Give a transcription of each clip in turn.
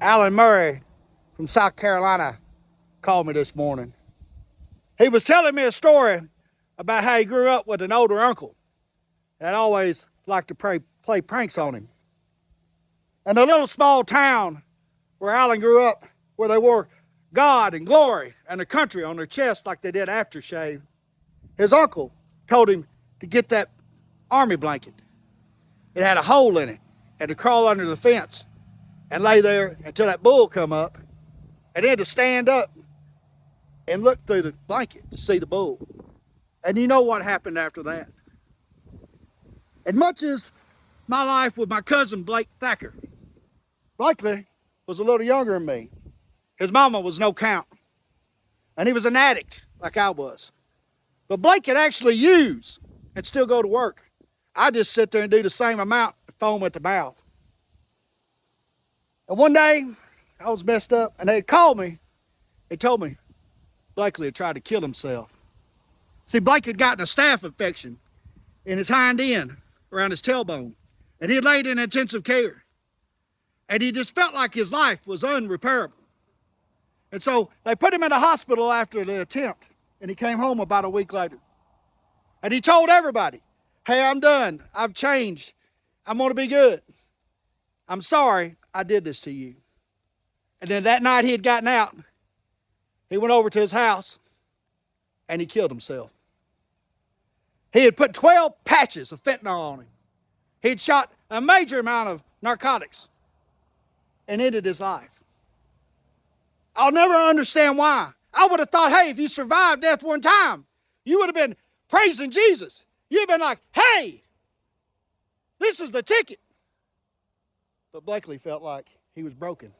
Alan Murray from South Carolina called me this morning. He was telling me a story about how he grew up with an older uncle that always liked to play pranks on him. And the little small town where Alan grew up, where they wore God and glory and the country on their chest like they did aftershave, his uncle told him to get that army blanket. It had a hole in it, and to crawl under the fence and lay there until that bull come up, and then to stand up and look through the blanket to see the bull. And you know what happened after that. And much as my life with my cousin Blake Thacker, Blakely was a little younger than me. His mama was no count. And he was an addict like I was. But Blake could actually use and still go to work. I just sit there and do the same amount and foam at the mouth. And one day, I was messed up, and they had called me. They told me Blakely had tried to kill himself. See, Blake had gotten a staph infection in his hind end around his tailbone, and he had laid in intensive care. And he just felt like his life was unrepairable. And so they put him in the hospital after the attempt, and he came home about a week later. And he told everybody, "Hey, I'm done. I've changed. I'm going to be good. I'm sorry I did this to you." And then that night he had gotten out. He went over to his house, and he killed himself. He had put 12 patches of fentanyl on him. He had shot a major amount of narcotics and ended his life. I'll never understand why. I would have thought, hey, if you survived death one time, you would have been praising Jesus. You'd have been like, hey, this is the ticket. But Blakely felt like he was broken.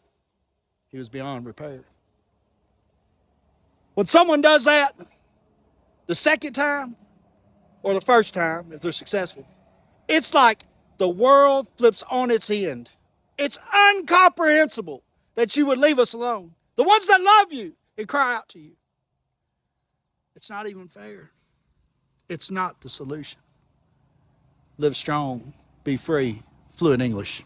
He was beyond repair. When someone does that the second time or the first time, if they're successful, it's like the world flips on its end. It's incomprehensible that you would leave us alone. The ones that love you and cry out to you. It's not even fair. It's not the solution. Live strong, be free, fluent English.